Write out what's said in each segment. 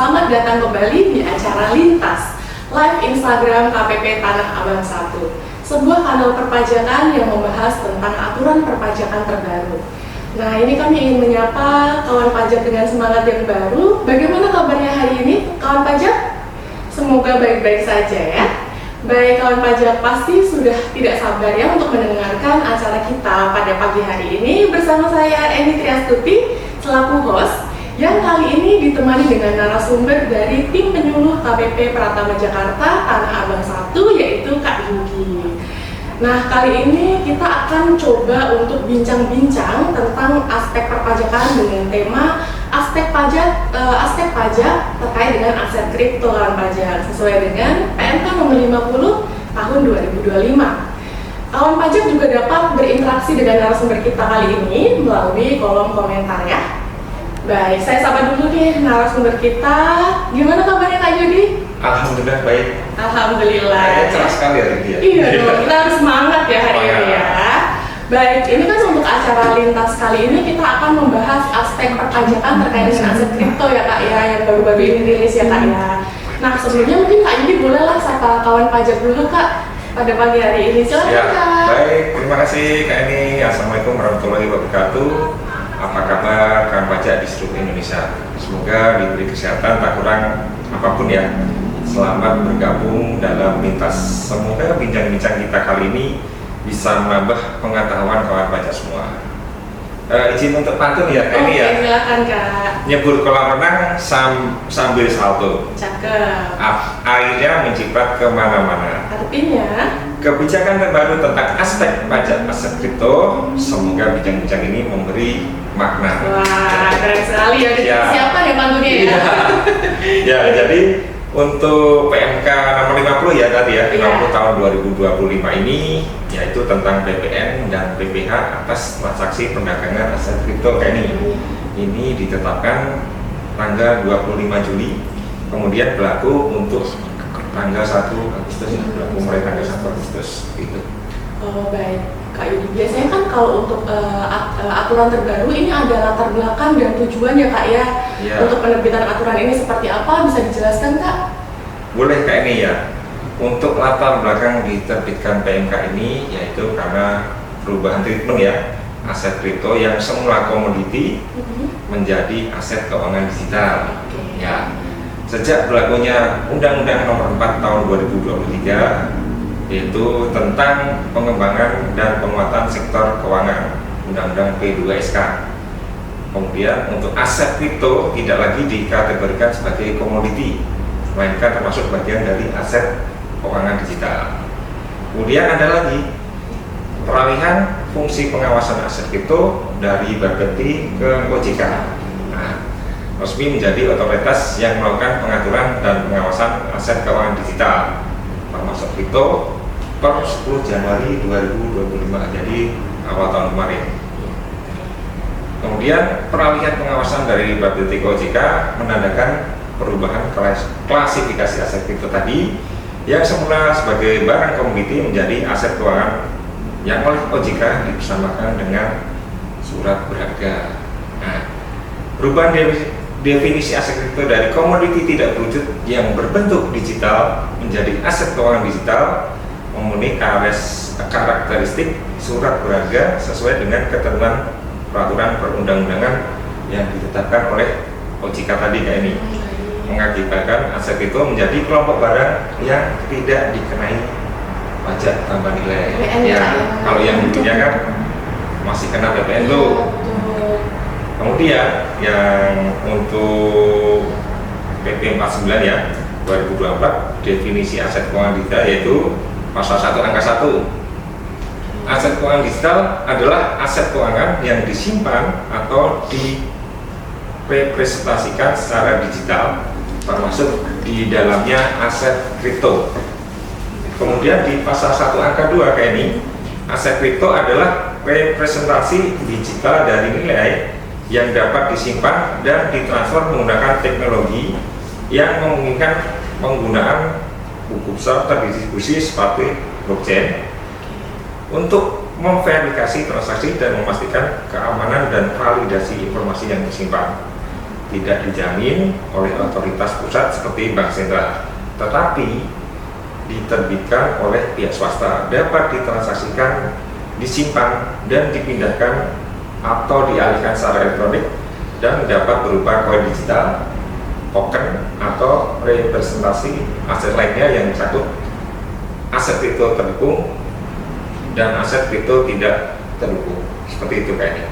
selamat datang kembali di acara Lintas Live Instagram KPP Tanah Abang 1, sebuah kanal perpajakan yang membahas tentang aturan perpajakan terbaru. Nah, ini kami ingin menyapa kawan pajak dengan semangat yang baru. Bagaimana kabarnya hari ini, kawan pajak? Semoga baik-baik saja ya. Baik, kawan pajak pasti sudah tidak sabar ya untuk mendengarkan acara kita pada pagi hari ini bersama saya Eni Triastuti selaku host, yang kali ini ditemani dengan narasumber dari tim penyuluh KPP Pratama Jakarta Tanah Abang 1, yaitu Kak Yugi. Nah, kali ini kita akan coba untuk bincang-bincang tentang aspek perpajakan dengan tema aspek pajak terkait dengan aset kripto kawan pajak sesuai dengan PMK nomor 50 tahun 2025. Kawan pajak juga dapat berinteraksi dengan narasumber kita kali ini melalui kolom komentar ya. Baik, saya sapa dulu nih narasumber kita. Gimana kabarnya Kak Yudi? Alhamdulillah baik. Alhamdulillah. Cerah sekali hari ini ya. Iya dong, kita harus semangat ya hari ini ya. Baik, ini kan untuk acara lintas kali ini kita akan membahas aspek perpajakan terkait dengan aset kripto ya Kak ya, yang baru-baru ini rilis ya Kak ya. Nah, sebelumnya mungkin Kak Yudi bolehlah sapa kawan pajak dulu Kak pada pagi hari ini. Silakan Ya, Kak. baik, terima kasih Kak Eni. Assalamualaikum warahmatullahi wabarakatuh. Apa kabar kawan pajak di seluruh Indonesia? Semoga diberi kesehatan tak kurang apapun ya. Selamat bergabung dalam lintas. Semoga bincang-bincang kita kali ini bisa menambah pengetahuan kawan pajak semua. Izin untuk pantun ya Kak Eni ya. Oke, silakan Kak. Nyebur kolam renang sambil salto. Cakep. Airnya menciprat kemana-mana. Artinya Kebijakan terbaru tentang aspek pajak aset kripto, semoga bincang-bincang ini memberi makna. wah, keren sekali ya. Ya. Siapa ya pantunnya ya? Ya, jadi untuk PMK nomor 50 ya tadi ya, 50 tahun 2025 ini yaitu tentang PPN dan PPH atas transaksi perdagangan aset kripto kayak ini. Ini ditetapkan tanggal 25 Juli, kemudian berlaku untuk tanggal 1 Agustus ya, berlaku mulai tanggal 1 Agustus gitu. Oh baik, Kak Yudi. Biasanya kan kalau untuk aturan terbaru ini ada latar belakang dan tujuan ya Kak ya. Ya. Untuk penerbitan aturan ini seperti apa, bisa dijelaskan Kak? Boleh Kak ini ya. Untuk latar belakang diterbitkan PMK ini yaitu karena perubahan treatment ya aset kripto yang semula komoditi menjadi aset keuangan digital. Oke. Ya. Sejak berlakunya Undang-Undang Nomor 4 Tahun 2023 yaitu tentang pengembangan dan penguatan sektor keuangan Undang-Undang P2SK. Kemudian untuk aset kripto tidak lagi dikategorikan sebagai komoditi, melainkan termasuk bagian dari aset keuangan digital. Kemudian ada lagi peralihan fungsi pengawasan aset kripto dari Bapepti ke OJK. Nah, resmi menjadi otoritas yang melakukan pengaturan dan pengawasan aset keuangan digital termasuk kripto per 10 Januari 2025, jadi awal tahun kemarin. Kemudian peralihan pengawasan dari Bapepti ke OJK menandakan perubahan klasifikasi aset kripto tadi yang semula sebagai barang komoditi menjadi aset keuangan yang oleh OJK dipersamakan dengan surat berharga. Nah, perubahan definisi aset kripto dari komoditi tidak berwujud yang berbentuk digital menjadi aset keuangan digital memenuhi karakteristik surat berharga sesuai dengan ketentuan peraturan perundang-undangan yang ditetapkan oleh OJK tadi kayak ini, mengakibatkan aset kripto menjadi kelompok barang yang tidak dikenai pajak tambah nilai. PPN Ya, kalau yang dulunya kan masih kena PPN tuh. Kemudian yang untuk PP 49 ya 2024 definisi aset keuangan digital yaitu pasal 1 angka 1. Aset keuangan digital adalah aset keuangan yang disimpan atau direpresentasikan secara digital termasuk di dalamnya aset kripto. Kemudian di pasal 1 angka 2 kayak ini, aset kripto adalah representasi digital dari nilai yang dapat disimpan dan ditransfer menggunakan teknologi yang memungkinkan penggunaan buku besar terdistribusi seperti blockchain untuk memverifikasi transaksi dan memastikan keamanan dan validasi informasi yang tersimpan. tidak dijamin oleh otoritas pusat seperti bank sentral, tetapi diterbitkan oleh pihak swasta, dapat ditransaksikan, disimpan, dan dipindahkan atau dialihkan secara elektronik, dan dapat berupa koin digital, token, atau representasi aset lainnya yang disebut aset kripto terdukung dan aset kripto tidak terdukung. Seperti itu kayaknya.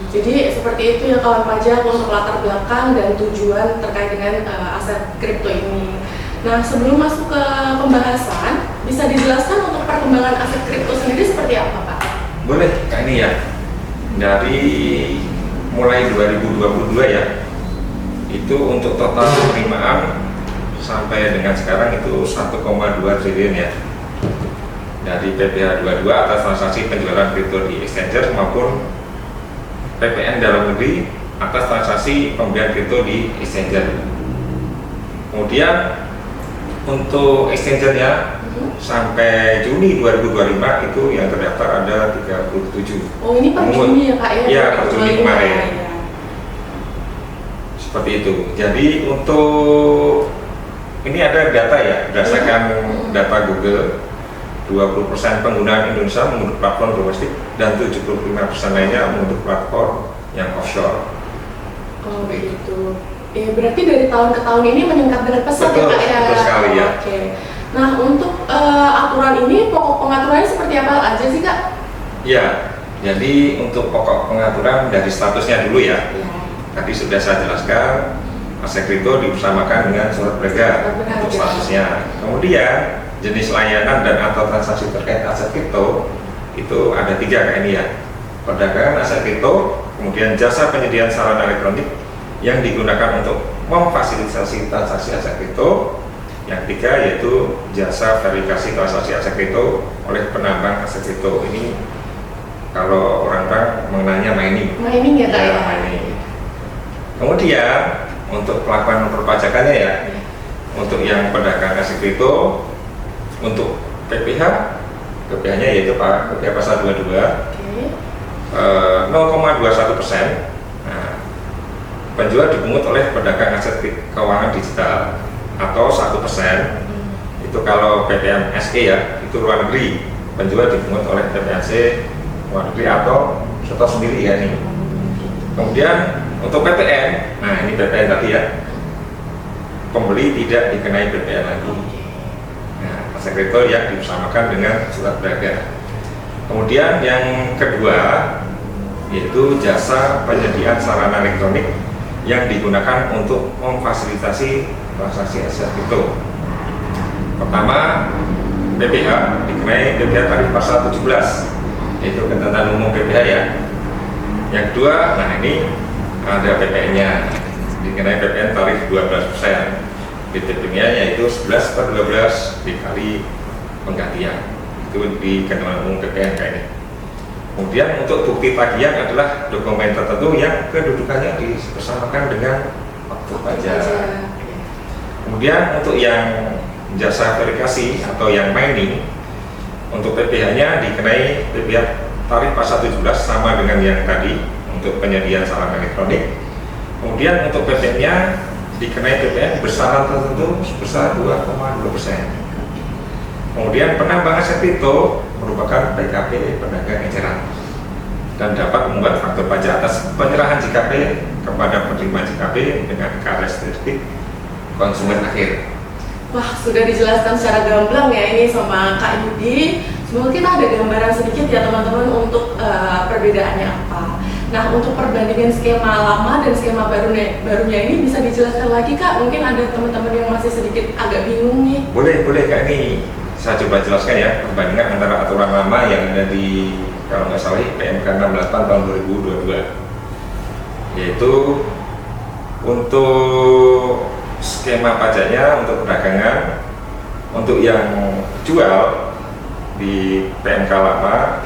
Jadi seperti itu ya kawan pajak untuk latar belakang dan tujuan terkait dengan aset kripto ini. Nah, sebelum masuk ke pembahasan, bisa dijelaskan untuk perkembangan aset kripto sendiri seperti apa, Pak? Boleh, Kak, ini ya. Dari mulai 2022 ya, itu untuk total penerimaan sampai dengan sekarang itu 1,2 triliun ya. Dari PPh 22 atas transaksi penjualan kripto di exchanger maupun PPN dalam negeri atas transaksi pembelian kripto di exchanger. Kemudian untuk exchangernya sampai Juni 2025 itu yang terdaftar ada 37. Oh, ini per Juni ya Pak ya? Iya, per Juni kemarin. Ya. Seperti itu. Jadi untuk ini ada data ya, berdasarkan data Google, 20% penggunaan Indonesia menggunakan platform domestik dan 75% lainnya menggunakan platform yang offshore. Oh begitu. Ya berarti dari tahun ke tahun ini meningkat dengan pesat ya Pak ya? Betul sekali ya. Oke. Nah untuk aturan ini pokok pengaturannya seperti apa aja sih Kak? Ya, jadi untuk pokok pengaturan dari statusnya dulu ya. Tadi sudah saya jelaskan, aset kripto dibersamakan dengan surat berharga untuk statusnya. Kemudian jenis layanan dan atau transaksi terkait aset kripto itu ada 3 kayak ini ya. Perdagangan aset kripto, kemudian jasa penyediaan sarana elektronik yang digunakan untuk memfasilitasi transaksi aset kripto. Yang ketiga yaitu jasa verifikasi transaksi aset kripto oleh penambang aset kripto. Ini kalau orang-orang mengenalnya mining. Mining ya Kak ya? Mining. Kemudian untuk pelakuan perpajakannya ya, untuk yang pedagang aset kripto, untuk PPh-nya yaitu PPh pasal 22, 0,21%. Nah, penjual dipungut oleh pedagang aset keuangan digital atau 1%. Itu kalau PPMSE ya, itu luar negeri. Penjual dipungut oleh PPMSE luar negeri atau setor sendiri ya nih. Kemudian untuk PPN, nah ini PPN tadi ya, pembeli tidak dikenai PPN lagi. Nah, aset kripto yang dibersamakan dengan surat berharga. Kemudian yang kedua yaitu jasa penyediaan sarana elektronik yang digunakan untuk memfasilitasi transaksi aset kripto. Pertama, PPh dikenai PPh tarif pasal 17, yaitu ketentuan umum PPh ya. Yang kedua, nah ini ada PPN-nya, dikenai PPN tarif 12%. BTP-nya yaitu 11/12 dikali penggantian. Itu di ketentuan umum PPN kayak ini. Kemudian untuk bukti tagihan adalah dokumen tertentu yang kedudukannya dibersamakan dengan waktu pajak. Kemudian untuk yang jasa verifikasi atau yang mining, untuk PPh-nya dikenai PPh tarif pasal 17 sama dengan yang tadi untuk penyediaan sarana elektronik. Kemudian untuk PPN-nya dikenai PPN bersyarat tertentu sebesar 2,2%. Kemudian penambang aset kripto merupakan PKP pedagang eceran dan dapat membuat faktur pajak atas penyerahan JKP kepada penerima JKP dengan karakteristik konsumen akhir. Wah, sudah dijelaskan secara gamblang ya ini sama Kak Yudi. Semoga kita ada gambaran sedikit ya teman-teman untuk perbedaannya apa. Nah, untuk perbandingan skema lama dan skema barunya ini bisa dijelaskan lagi Kak? Mungkin ada teman-teman yang masih sedikit agak bingung nih. Boleh Kak, ini saya coba jelaskan ya perbandingan antara aturan lama yang ada di kalau nggak salah PMK 68 tahun 2022, yaitu untuk skema pajaknya untuk perdagangan, untuk yang jual di PMK lama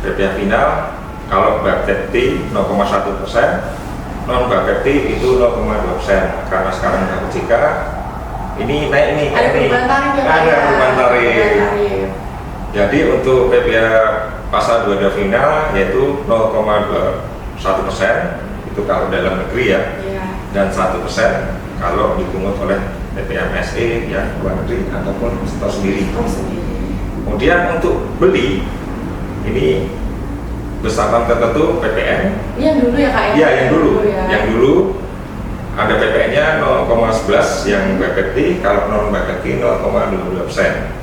PPh final kalau Bapepti 0,1%, non Bapepti itu 0,2%. Karena sekarang OJK ini naik nih, ada perubahan tarif ya, ada perubahan tarif. Jadi untuk PPh pasal 22 final yaitu 0,21%, itu kalau dalam negeri ya, Iya. dan 1% kalau dipungut oleh PPMSE yang luar negeri ataupun store sendiri. Oh, sendiri. Kemudian untuk beli ini besaran tertentu PPN. Yang dulu ya Kak ya? Iya, yang dulu. Ya. Yang dulu ada PPN-nya 0,11 yang BPT, kalau non BPT 0,22%.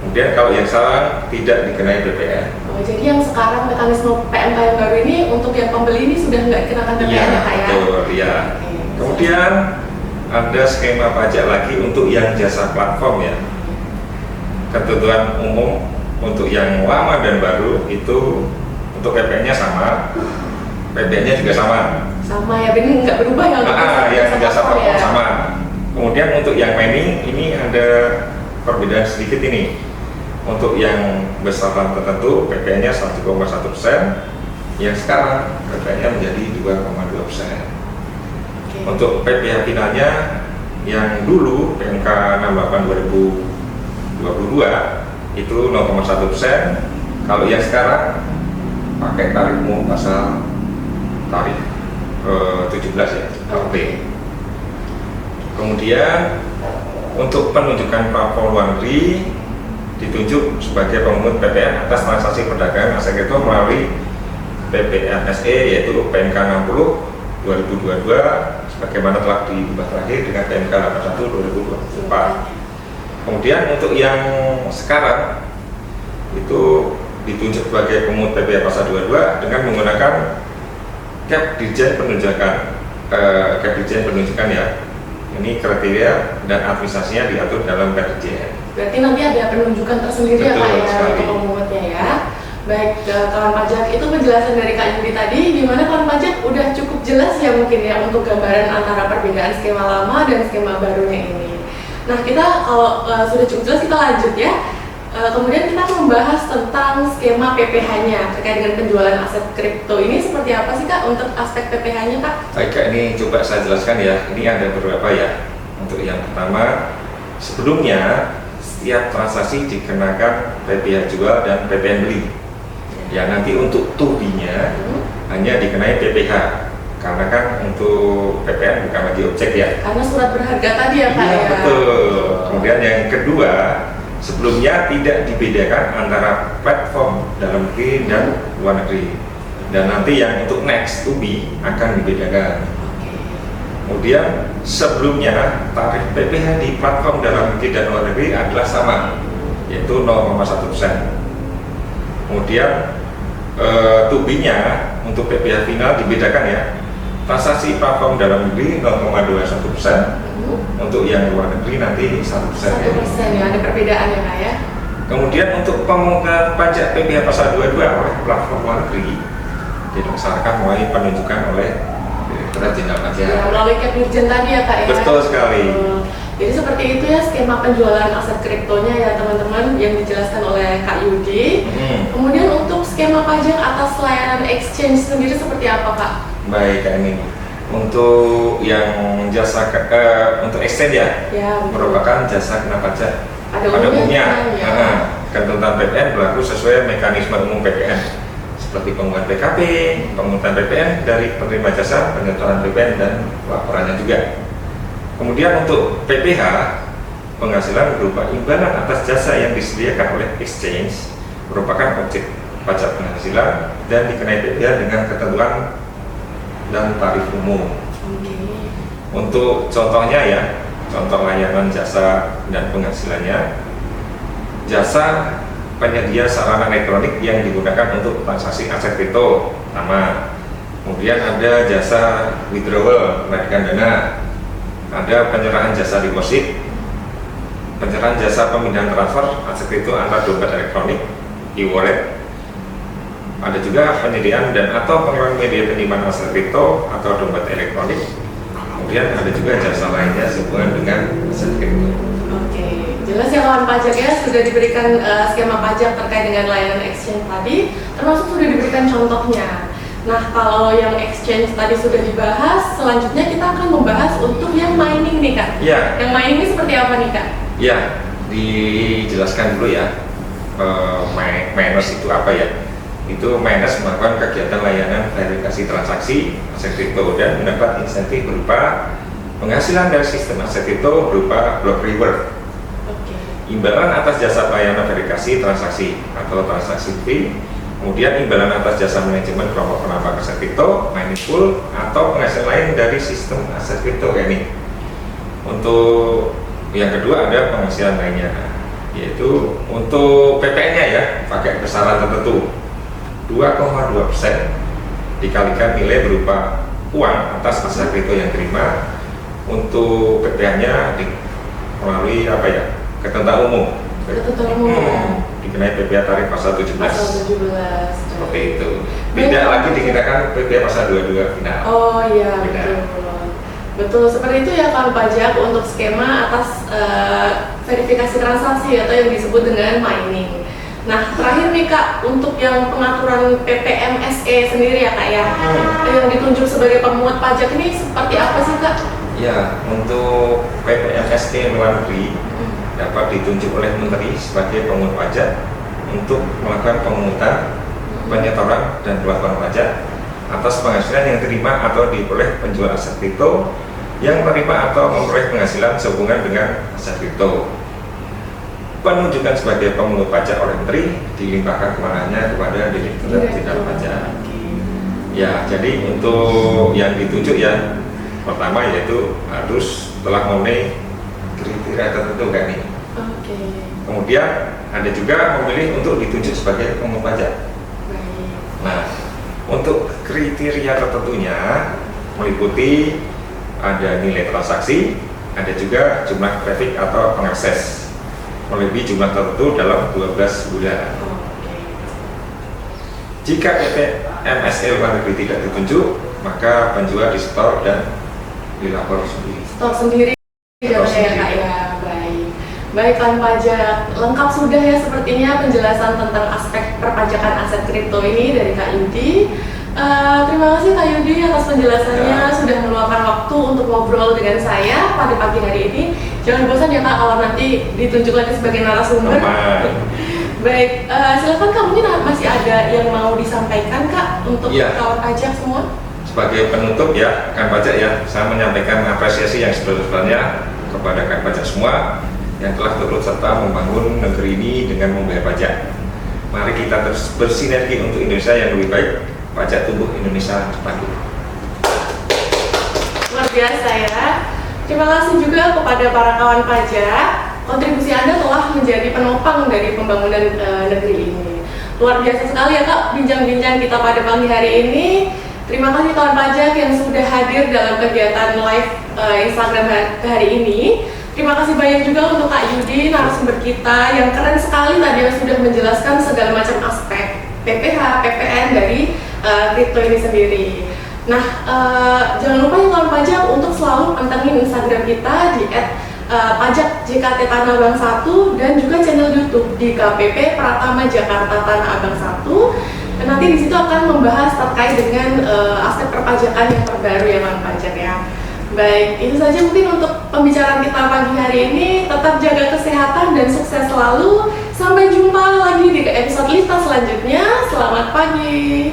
Kemudian kalau yang salah tidak dikenai PPN. Oh, jadi yang sekarang mekanisme PMK yang baru ini untuk yang pembeli ini sudah nggak dikenakan PPN ya Kak ya? Betul, ya. Oke. Kemudian ada skema pajak lagi untuk yang jasa platform ya. Ketentuan umum untuk yang lama dan baru itu untuk PPN-nya sama, PPN-nya juga sama. Sama ya, ini nggak berubah ya untuk Yang jasa platform ya? sama. Kemudian untuk yang mining ini ada perbedaan sedikit ini. Untuk yang besaran tertentu PPN-nya 1,1%, yang sekarang PPN-nya menjadi 2,2%. Oke. Untuk PPh finalnya yang dulu PMK 68 2022 itu 0,1%. Kalau yang sekarang pakai tarif umum pasal tarif 17 ya, KUP. Kemudian untuk penunjukan platform luar negeri ditunjuk sebagai pemungut PPN atas transaksi perdagangan aset kripto melalui PPMSE yaitu PMK 60 2022 sebagaimana telah diubah terakhir dengan PMK 81 2024. Kemudian untuk yang sekarang itu ditunjuk sebagai pemungut PPN pasal 22 dengan menggunakan cap dirjen penunjukan ya. Ini kriteria dan administrasinya diatur dalam Dirjen. Berarti nanti ada penunjukan tersendiri ya Kak Betul ya sekali. untuk pemungutnya ya. Baik, kawan pajak, itu penjelasan dari Kak Yudi tadi, di mana kawan pajak udah cukup jelas ya mungkin ya untuk gambaran antara perbedaan skema lama dan skema barunya ini. Nah, kita kalau sudah cukup jelas kita lanjut ya. Kemudian kita membahas tentang skema PPh-nya terkait dengan penjualan aset kripto ini seperti apa sih Kak untuk aspek PPh-nya Kak? Baik Kak, ini coba saya jelaskan ya. Ini ada beberapa ya. Untuk yang pertama, sebelumnya setiap transaksi dikenakan PPh jual dan PPN beli. Ya nanti untuk tubinya hanya dikenai PPh. Karena kan untuk PPN bukan lagi objek ya. Karena surat berharga tadi ya Kak Iya, ya? betul. Kemudian yang kedua, sebelumnya tidak dibedakan antara platform dalam negeri dan luar negeri. Dan nanti yang untuk next to be akan dibedakan. Oke. Kemudian sebelumnya tarif PPh di platform dalam negeri dan luar negeri adalah sama, yaitu 0,1%. Kemudian tubinya untuk PPh final dibedakan ya. Transaksi platform dalam negeri 0,21%. Untuk yang luar negeri nanti 1%. 1% ya, ada perbedaan ya Kak ya? Kemudian untuk pemungutan pajak PPh pasal 22 oleh platform luar negeri dilaksanakan melalui penunjukan oleh Direktorat Jenderal Pajak. Ya, melalui cap dirjen tadi ya Kak ya? Betul sekali. Jadi seperti itu ya skema penjualan aset kriptonya ya teman-teman yang dijelaskan oleh Kak Yudi. Kemudian untuk skema pajak atas layanan exchange sendiri seperti apa Kak? Baik Kak, ini untuk yang jasa untuk exchange ya, Ya, merupakan jasa kena pajak Pada pada umumnya, umumnya. ya. Ketentuan PPN berlaku sesuai mekanisme umum PPN seperti pemungutan PKP, pemungutan PPN dari penerima jasa, penyetoran PPN dan laporannya juga. Kemudian untuk PPh, penghasilan berupa imbalan atas jasa yang disediakan oleh exchange merupakan objek pajak penghasilan dan dikenai PPh dengan ketentuan dan tarif umum. Untuk contohnya ya, contoh layanan jasa dan penghasilannya, jasa penyedia sarana elektronik yang digunakan untuk transaksi aset kripto sama. Kemudian ada jasa withdrawal penarikan dana, ada penyerahan jasa deposit, penyerahan jasa pemindahan transfer aset kripto antar dompet elektronik e-wallet. Ada juga penyediaan dan atau pengelolaan media penyimpanan aset kripto atau dompet elektronik. Kemudian ada juga jasa lainnya sehubungan dengan aset kripto. Oke, jelas ya kawan pajak ya, sudah diberikan skema pajak terkait dengan layanan exchange tadi, termasuk sudah diberikan contohnya. Nah, kalau yang exchange tadi sudah dibahas, selanjutnya kita akan membahas untuk yang mining nih Kak. Ya. Yang mining ini seperti apa nih Kak? Ya, dijelaskan dulu ya, miners itu apa ya. itu MNS melakukan kegiatan layanan verifikasi transaksi aset kripto dan mendapat insentif berupa penghasilan dari sistem aset kripto berupa block reward, imbalan atas jasa pelayanan verifikasi transaksi atau transaksi fee, kemudian imbalan atas jasa manajemen kelompok penambang aset kripto, mining pool, atau penghasilan lain dari sistem aset kripto ini. Untuk yang kedua ada penghasilan lainnya, yaitu untuk PPN-nya ya, pakai besaran tertentu 2,2% dikalikan nilai berupa uang atas aset kripto yang terima. Untuk PPN-nya melalui apa ya, ketentuan umum. Dikenai PPh tarif pasal 17. Seperti itu. Tidak lagi dikenakan PPh pasal 22 final. Oh iya, betul. Seperti itu ya kawan pajak untuk skema atas verifikasi transaksi atau yang disebut dengan mining. Nah, terakhir nih Kak, untuk yang pengaturan PPMSE sendiri ya Kak ya, yang ditunjuk sebagai pemungut pajak ini seperti apa sih Kak? Ya, untuk PPMSE luar negeri dapat ditunjuk oleh Menteri sebagai pemungut pajak untuk melakukan pemungutan, penyetoran, dan pelaporan pajak atas penghasilan yang terima atau diperoleh penjual aset kripto yang menerima atau memperoleh penghasilan sehubungan dengan aset kripto. Penunjukan sebagai pemungut pajak oleh Menteri dilimpahkan kewenangannya kepada Direktorat Jenderal Pajak. Ya, jadi untuk yang ditunjuk ya, pertama yaitu harus telah memenuhi kriteria tertentu kan nih. Kemudian ada juga memilih untuk ditunjuk sebagai pemungut pajak. Nah, untuk kriteria tertentunya meliputi ada nilai transaksi, ada juga jumlah traffic atau pengakses melebihi jumlah tertentu dalam 12 bulan. Jika PPMSE luar negeri tidak ditunjuk, maka penjual di-store dan dilapor sendiri. Store sendiri ya Kak ya. Baik kawan pajak, lengkap sudah ya sepertinya penjelasan tentang aspek perpajakan aset kripto ini dari Kak Yudi. Terima kasih Kak Yudi atas penjelasannya, sudah meluangkan waktu untuk ngobrol dengan saya pada pagi hari ini. Jangan bosan ya Kak kalau nanti ditunjuk lagi sebagai narasumber. Baik, silakan Kak, mungkin masih ada yang mau disampaikan Kak untuk kawan pajak semua? Sebagai penutup ya, kan pajak ya, saya menyampaikan apresiasi yang sebesar-besarnya kepada kan pajak semua yang telah turut serta membangun negeri ini dengan membayar pajak. Mari kita terus bersinergi untuk Indonesia yang lebih baik. Pajak tumbuh, Indonesia tangguh. Luar biasa ya. Terima kasih juga kepada para kawan pajak. Kontribusi Anda telah menjadi penopang dari pembangunan negeri ini. Luar biasa sekali ya Kak bincang-bincang kita pada pagi hari ini. Terima kasih kawan pajak yang sudah hadir dalam kegiatan live Instagram hari ini. Terima kasih banyak juga untuk Kak Yudi, narasumber kita yang keren sekali tadi yang sudah menjelaskan segala macam aspek PPh, PPN dari kripto ini sendiri. Nah, jangan lupa ya kawan pajak untuk selalu pantengin Instagram kita di @pajak_JKT_Tanah_Abang 1 dan juga channel YouTube di KPP Pratama Jakarta Tanah Abang 1. Dan nanti di situ akan membahas terkait dengan aspek perpajakan yang terbaru ya kawan pajak ya. Baik, itu saja mungkin untuk pembicaraan kita pagi hari ini. Tetap jaga kesehatan dan sukses selalu. Sampai jumpa lagi di episode Lista selanjutnya. Selamat pagi.